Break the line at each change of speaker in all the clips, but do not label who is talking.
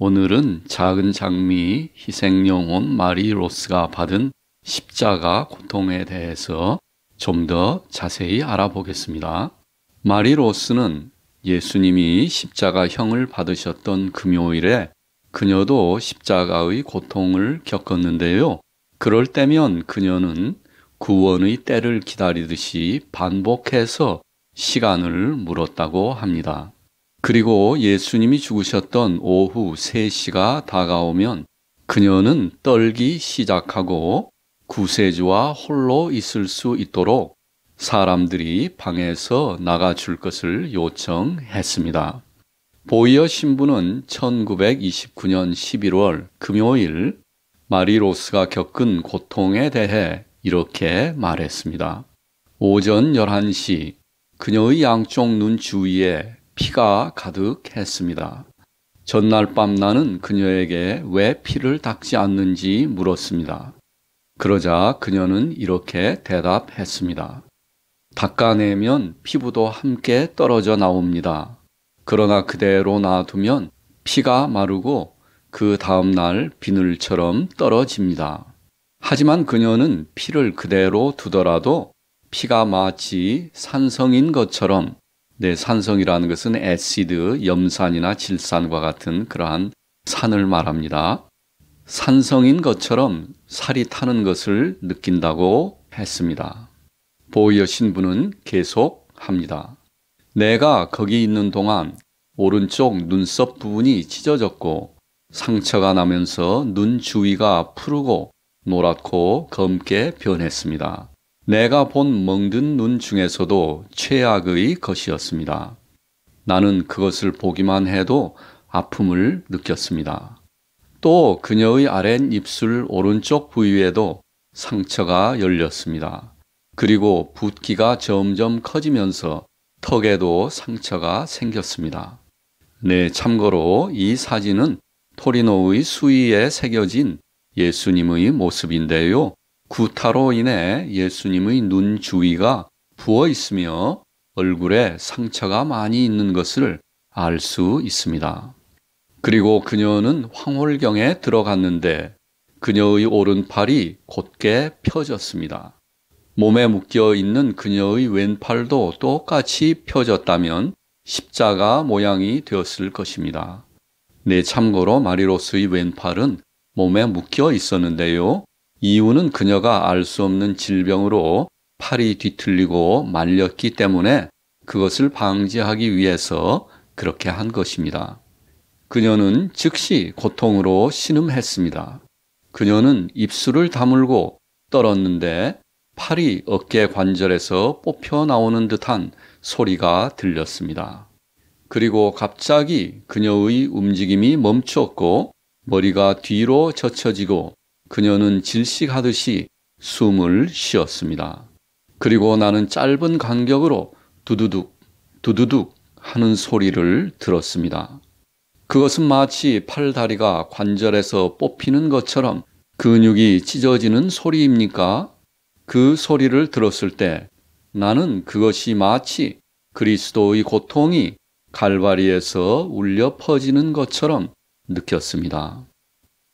오늘은 작은 장미 희생영혼 마리 로스가 받은 십자가 고통에 대해서 좀 더 자세히 알아보겠습니다. 마리 로스는 예수님이 십자가형을 받으셨던 금요일에 그녀도 십자가의 고통을 겪었는데요. 그럴 때면 그녀는 구원의 때를 기다리듯이 반복해서 시간을 물었다고 합니다. 그리고 예수님이 죽으셨던 오후 3시가 다가오면 그녀는 떨기 시작하고 구세주와 홀로 있을 수 있도록 사람들이 방에서 나가줄 것을 요청했습니다. 보이어 신부는 1929년 11월 금요일 마리 로스가 겪은 고통에 대해 이렇게 말했습니다. 오전 11시 그녀의 양쪽 눈 주위에 피가 가득했습니다. 전날 밤 나는 그녀에게 왜 피를 닦지 않는지 물었습니다. 그러자 그녀는 이렇게 대답했습니다. 닦아내면 피부도 함께 떨어져 나옵니다. 그러나 그대로 놔두면 피가 마르고 그 다음날 비늘처럼 떨어집니다. 하지만 그녀는 피를 그대로 두더라도 피가 마치 산성인 것처럼, 산성이라는 것은 애시드, 염산이나 질산과 같은 그러한 산을 말합니다. 산성인 것처럼 살이 타는 것을 느낀다고 했습니다. 보이어 신부는 계속합니다. 내가 거기 있는 동안 오른쪽 눈썹 부분이 찢어졌고 상처가 나면서 눈 주위가 푸르고 노랗고 검게 변했습니다. 내가 본 멍든 눈 중에서도 최악의 것이었습니다. 나는 그것을 보기만 해도 아픔을 느꼈습니다. 또 그녀의 아랫입술 오른쪽 부위에도 상처가 열렸습니다. 그리고 붓기가 점점 커지면서 턱에도 상처가 생겼습니다. 참고로 이 사진은 토리노의 수의에 새겨진 예수님의 모습인데요. 구타로 인해 예수님의 눈 주위가 부어 있으며 얼굴에 상처가 많이 있는 것을 알 수 있습니다. 그리고 그녀는 황홀경에 들어갔는데 그녀의 오른팔이 곧게 펴졌습니다. 몸에 묶여 있는 그녀의 왼팔도 똑같이 펴졌다면 십자가 모양이 되었을 것입니다. 참고로 마리로스의 왼팔은 몸에 묶여 있었는데요. 이유는 그녀가 알 수 없는 질병으로 팔이 뒤틀리고 말렸기 때문에 그것을 방지하기 위해서 그렇게 한 것입니다. 그녀는 즉시 고통으로 신음했습니다. 그녀는 입술을 다물고 떨었는데 팔이 어깨 관절에서 뽑혀 나오는 듯한 소리가 들렸습니다. 그리고 갑자기 그녀의 움직임이 멈추었고 머리가 뒤로 젖혀지고 그녀는 질식하듯이 숨을 쉬었습니다. 그리고 나는 짧은 간격으로 두두둑, 두두둑 하는 소리를 들었습니다. 그것은 마치 팔다리가 관절에서 뽑히는 것처럼 근육이 찢어지는 소리입니까? 그 소리를 들었을 때 나는 그것이 마치 그리스도의 고통이 갈바리에서 울려 퍼지는 것처럼 느꼈습니다.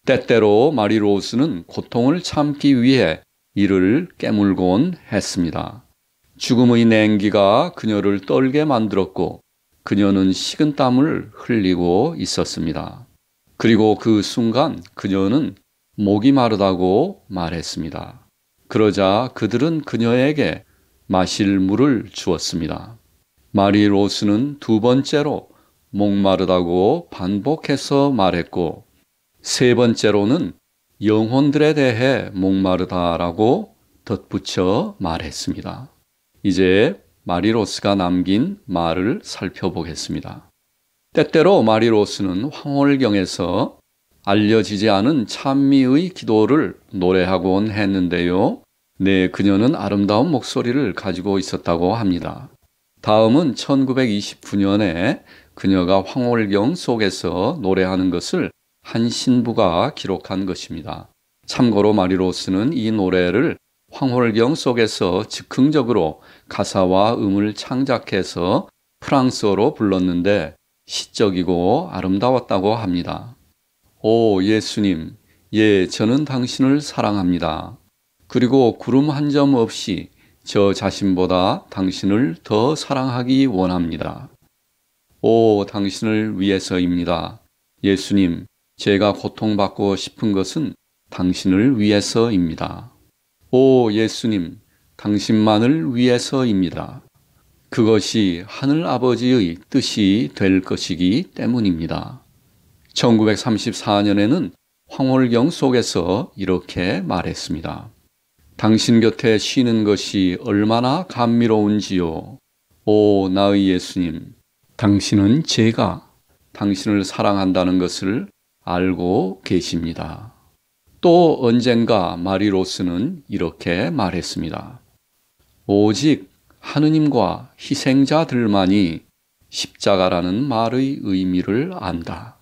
때때로 마리 로스는 고통을 참기 위해 이를 깨물곤 했습니다. 죽음의 냉기가 그녀를 떨게 만들었고 그녀는 식은땀을 흘리고 있었습니다. 그리고 그 순간 그녀는 목이 마르다고 말했습니다. 그러자 그들은 그녀에게 마실 물을 주었습니다. 마리 로스는 2번째로 목마르다고 반복해서 말했고 3번째로는 영혼들에 대해 목마르다라고 덧붙여 말했습니다. 이제 마리 로스가 남긴 말을 살펴보겠습니다. 때때로 마리 로스는 황홀경에서 알려지지 않은 찬미의 기도를 노래하곤 했는데요. 그녀는 아름다운 목소리를 가지고 있었다고 합니다. 다음은 1929년에 그녀가 황홀경 속에서 노래하는 것을 한 신부가 기록한 것입니다. 참고로 마리 로스는 이 노래를 황홀경 속에서 즉흥적으로 가사와 음을 창작해서 프랑스어로 불렀는데 시적이고 아름다웠다고 합니다. 오 예수님, 예, 저는 당신을 사랑합니다. 그리고 구름 한 점 없이 저 자신보다 당신을 더 사랑하기 원합니다. 오, 당신을 위해서입니다. 예수님, 제가 고통받고 싶은 것은 당신을 위해서입니다. 오, 예수님, 당신만을 위해서입니다. 그것이 하늘 아버지의 뜻이 될 것이기 때문입니다. 1934년에는 황홀경 속에서 이렇게 말했습니다. 당신 곁에 쉬는 것이 얼마나 감미로운지요. 오, 나의 예수님, 당신은 제가 당신을 사랑한다는 것을 알고 계십니다. 또 언젠가 마리 로스는 이렇게 말했습니다. 오직 하느님과 희생자들만이 십자가라는 말의 의미를 안다.